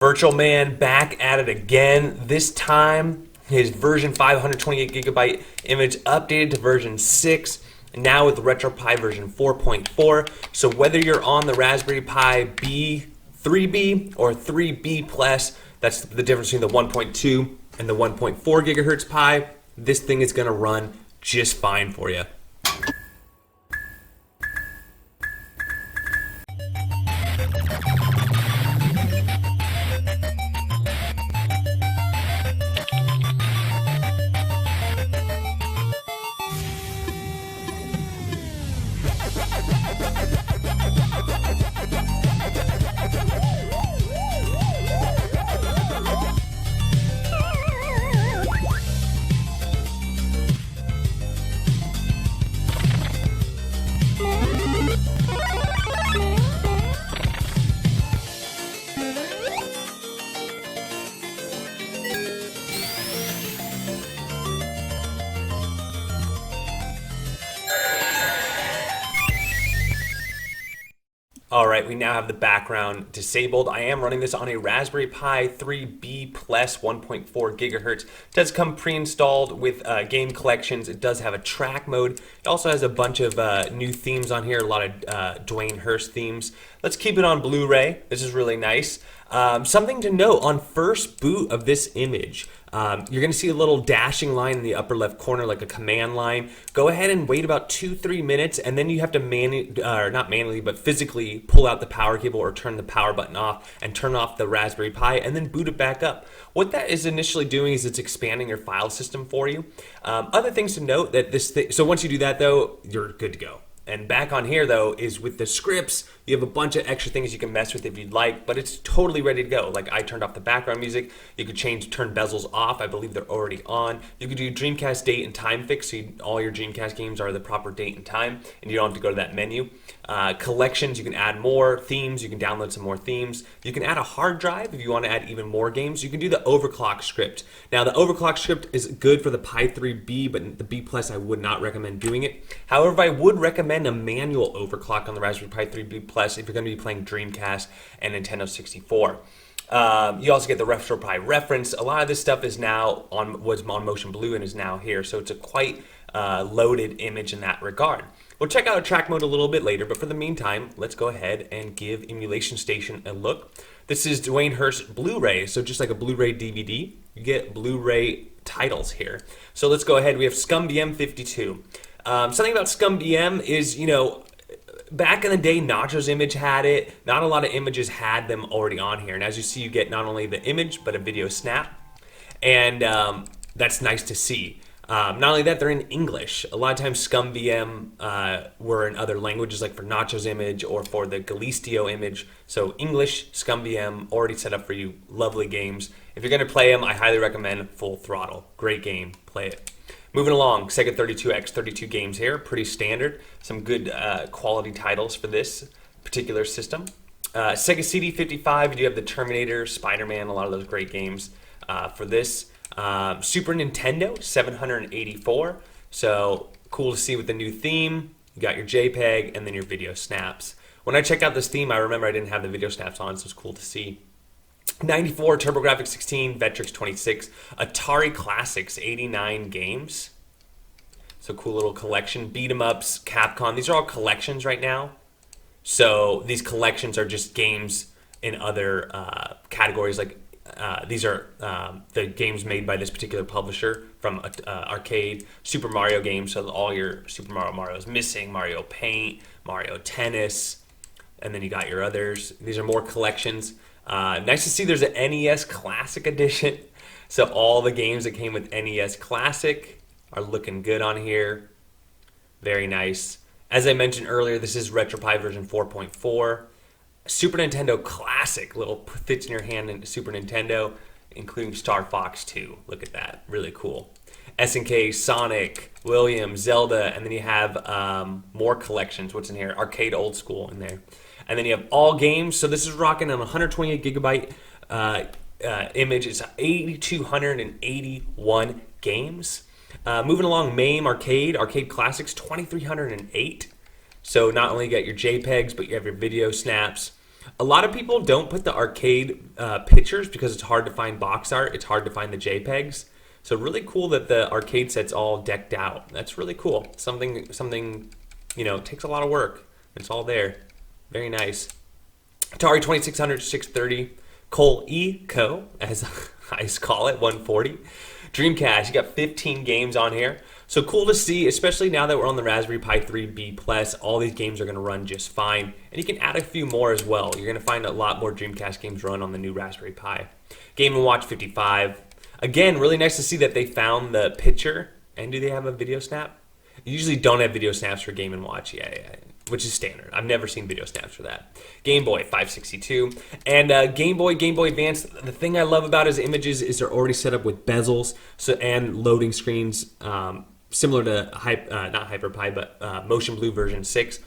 VirtualMan back at it again. This time, his version 528 gigabyte image updated to version 6, now with retropie version 4.4. So whether you're on the Raspberry Pi B 3B or 3B Plus, that's the difference between the 1.2 and the 1.4 gigahertz Pi, this thing is going to run just fine for you. Alright, we now have the background disabled. I am running this on a Raspberry Pi 3B Plus 1.4 gigahertz. It does come pre-installed with game collections. It does have a track mode. It also has a bunch of new themes on here, a lot of Dwayne Hurst themes. Let's keep it on Blu-ray. This is really nice. Something to note, on first boot of this image, you're going to see a little dashing line in the upper left corner, like a command line. Go ahead and wait about 2-3 minutes, and then you have to not manually, but physically pull out the power cable or turn the power button off and turn off the Raspberry Pi, and then boot it back up. What that is initially doing is it's expanding your file system for you. Other things to note that so once you do that though, you're good to go. And back on here though is with the scripts, you have a bunch of extra things you can mess with if you'd like, but it's totally ready to go. Like I turned off the background music. You could turn bezels off. I believe they're already on. You could do Dreamcast date and time fix, so all your Dreamcast games are the proper date and time, and you don't have to go to that menu. Collections, you can add more themes. You can download some more themes. You can add a hard drive if you want to add even more games. You can do the overclock script. Now the overclock script is good for the Pi 3B, but the B Plus I would not recommend doing it. However, I would recommend a manual overclock on the Raspberry Pi 3B Plus if you're going to be playing Dreamcast and Nintendo 64. You also get the retropie reference. A lot of this stuff was on Motion Blue and is now here, so it's a quite loaded image in that regard. We'll check out a track mode a little bit later, but for the meantime, let's go ahead and give Emulation Station a look. This is Dwayne Hurst Blu-ray, so just like a Blu-ray DVD, you get Blu-ray titles here. So let's go ahead. We have scumvm 52. Something about scumvm is, back in the day, Nacho's image had it. Not a lot of images had them already on here. And as you see, you get not only the image, but a video snap. And that's nice to see. Not only that, they're in English. A lot of times scumvm were in other languages, like for Nacho's image or for the Galistio image. So English, scumvm, already set up for you. Lovely games. If you're going to play them, I highly recommend Full Throttle. Great game. Play it. Moving along, Sega 32X, 32 games here. Pretty standard. Some good quality titles for this particular system. Sega CD 55, you do have the Terminator, Spider-Man, a lot of those great games for this. Super Nintendo 784, so cool to see with the new theme. You got your JPEG and then your video snaps. When I checked out this theme, I remember I didn't have the video snaps on, so it's cool to see. 94 TurboGrafx 16, Vectrex 26, Atari Classics 89 games. So cool little collection. Beat 'em ups, Capcom. These are all collections right now. So these collections are just games in other categories, like these are the games made by this particular publisher from arcade. Super Mario games, so all your Super Mario's missing, Mario Paint, Mario Tennis, and then you got your others. These are more collections. Nice to see there's an NES Classic Edition. So all the games that came with NES Classic are looking good on here. Very nice. As I mentioned earlier, this is retropie version 4.4. Super Nintendo Classic, little fits in your hand into Super Nintendo, including Star Fox 2. Look at that, really cool. SNK, Sonic, Williams, Zelda, and then you have more collections. What's in here? Arcade Old School in there. And then you have all games. So this is rocking on 128 gigabyte image. It's 8,281 games. Moving along, MAME Arcade Classics, 2,308. So not only you get your JPEGs, but you have your video snaps. A lot of people don't put the arcade pictures because it's hard to find box art. It's hard to find the JPEGs. So really cool that the arcade set's all decked out. That's really cool. Something, you know, takes a lot of work. It's all there. Very nice. Atari 2600, 630, Cole E Co, as I call it, 140. Dreamcast, you got 15 games on here. So cool to see, especially now that we're on the Raspberry Pi 3B+, all these games are going to run just fine. And you can add a few more as well. You're going to find a lot more Dreamcast games run on the new Raspberry Pi. Game & Watch 55. Again, really nice to see that they found the picture. And do they have a video snap? You usually don't have video snaps for Game & Watch, yeah, which is standard. I've never seen video snaps for that. Game Boy 562 and Game Boy Advance. The thing I love about his images is they're already set up with bezels and loading screens, similar to not HyperPie, but Motion Blue version 6.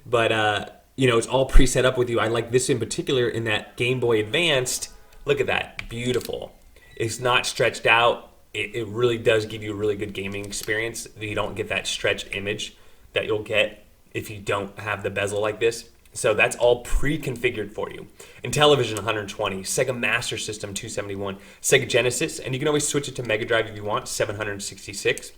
But you know, it's all pre-set up with you. I like this in particular in that Game Boy Advanced. Look at that, beautiful. It's not stretched out. It really does give you a really good gaming experience. You don't get that stretched image that you'll get if you don't have the bezel like this. So that's all pre-configured for you. Intellivision 120, Sega Master System 271, Sega Genesis, and you can always switch it to Mega Drive if you want, 766.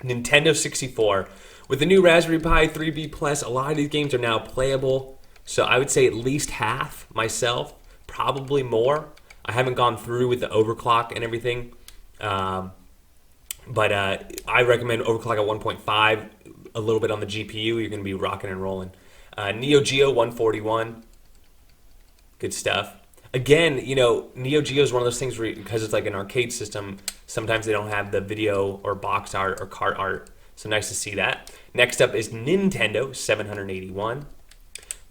Nintendo 64. With the new Raspberry Pi 3B+, a lot of these games are now playable. So I would say at least half myself, probably more. I haven't gone through with the overclock and everything. But I recommend overclock at 1.5, a little bit on the GPU. You're going to be rocking and rolling. Neo Geo 141, good stuff. Again, you know, Neo Geo is one of those things where, because it's like an arcade system, sometimes they don't have the video or box art or cart art. So nice to see that. Next up is Nintendo 781.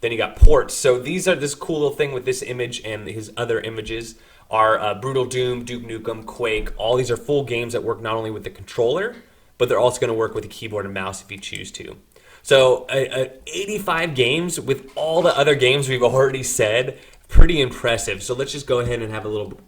Then you got ports. So these are this cool little thing with this image and his other images are Brutal Doom, Duke Nukem, Quake. All these are full games that work not only with the controller, but they're also going to work with the keyboard and mouse if you choose to. So 85 games with all the other games we've already said, pretty impressive. So let's just go ahead and have a little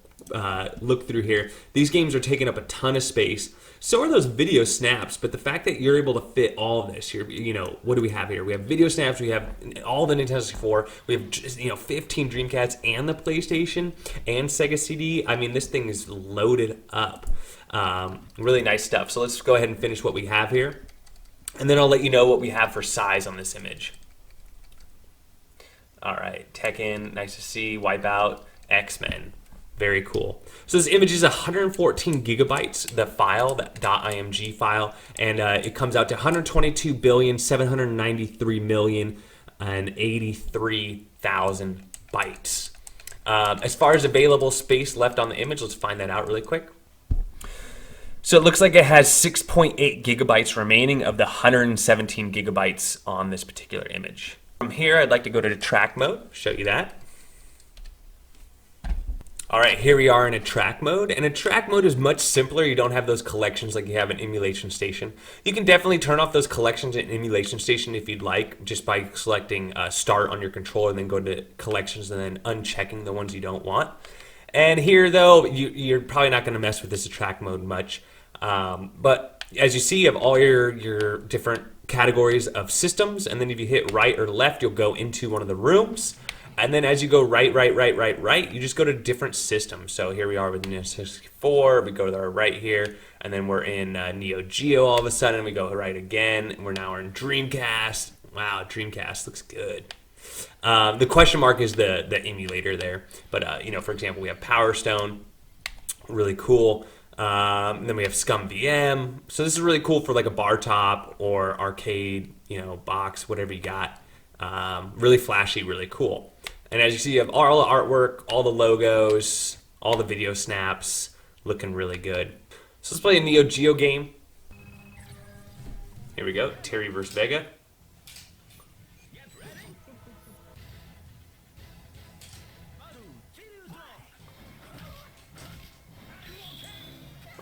look through here. These games are taking up a ton of space. So are those video snaps, but the fact that you're able to fit all of this here, you know, what do we have here? We have video snaps, we have all the Nintendo 64, we have just, you know, 15 Dreamcasts and the PlayStation and Sega CD. I mean, this thing is loaded up. Really nice stuff. So let's go ahead and finish what we have here, and then I'll let you know what we have for size on this image. All right, Tekken, nice to see. Wipeout, X-Men. Very cool. So this image is 114 gigabytes, the file, that .img file, and it comes out to 122,793,083,000 bytes. As far as available space left on the image, let's find that out really quick. So it looks like it has 6.8 gigabytes remaining of the 117 gigabytes on this particular image. From here, I'd like to go to the track mode, show you that. All right, here we are in a track mode, and a track mode is much simpler. You don't have those collections like you have in Emulation Station. You can definitely turn off those collections in Emulation Station if you'd like, just by selecting Start on your controller and then go to Collections and then unchecking the ones you don't want. And here, though, you're probably not going to mess with this track mode much. But as you see, you have all your different categories of systems, and then if you hit right or left, you'll go into one of the rooms. And then as you go right, you just go to different systems. So here we are with N64, we go to our right here, and then we're in Neo Geo all of a sudden, we go right again, and we're in Dreamcast. Wow, Dreamcast looks good. The question mark is the emulator there. But, you know, for example, we have Power Stone, really cool. Then we have scumvm. So this is really cool for like a bar top or arcade, you know, box, whatever you got. Really flashy, really cool. And as you see, you have all the artwork, all the logos, all the video snaps, looking really good. So let's play a Neo Geo game. Here we go, Terry vs. Vega.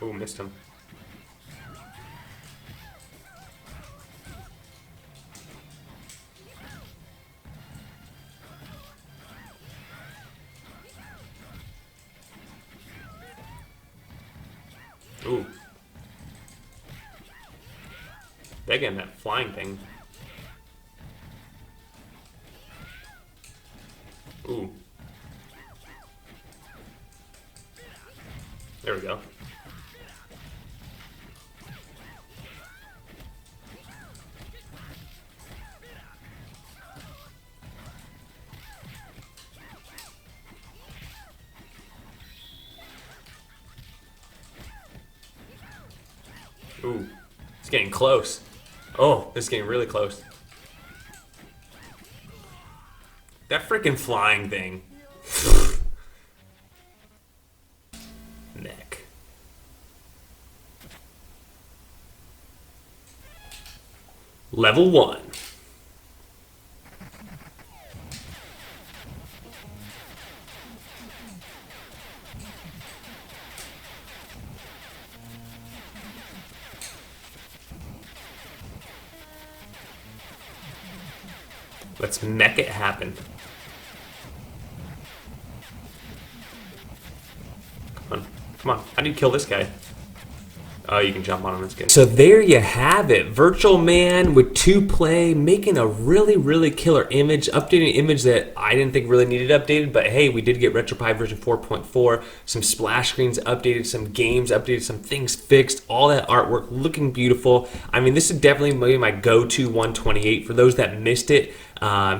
Oh, missed him. Ooh. Again, that flying thing. Ooh. There we go. Ooh, it's getting close. Oh, it's getting really close. That freaking flying thing. Neck. Level 1. Let's make it happen. Come on. Come on. How do you kill this guy? Oh, you can jump on him. That's good. So there you have it. VirtualMan with 2Play, making a really killer image, updating an image that I didn't think really needed updated, but hey, we did get retropie version 4.4, some splash screens updated, some games updated, some things fixed, all that artwork looking beautiful. I mean, this is definitely maybe my go-to 128. For those that missed it,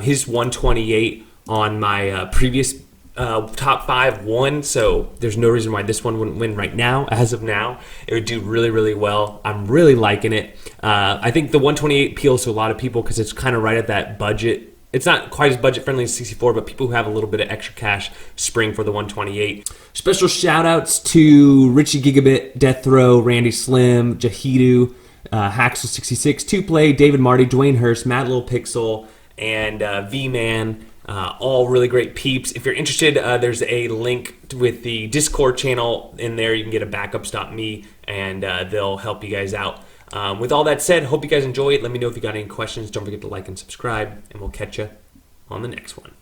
his 128 on my previous top 5 won, so there's no reason why this one wouldn't win right now. As of now, it would do really well. I'm really liking it. I think the 128 appeals to a lot of people because it's kind of right at that budget. It's not quite as budget friendly as 64, but people who have a little bit of extra cash spring for the 128. Special shout outs to Richie Gigabit, Death Row, Randy Slim, Jahidu, Haxel66, 2Play, David Marty, Dwayne Hurst, Matt Little Pixel, and Vman. All really great peeps. If you're interested, there's a link with the Discord channel in there. You can get a backups.me, and they'll help you guys out. With all that said, hope you guys enjoy it. Let me know if you got any questions. Don't forget to like and subscribe, and we'll catch you on the next one.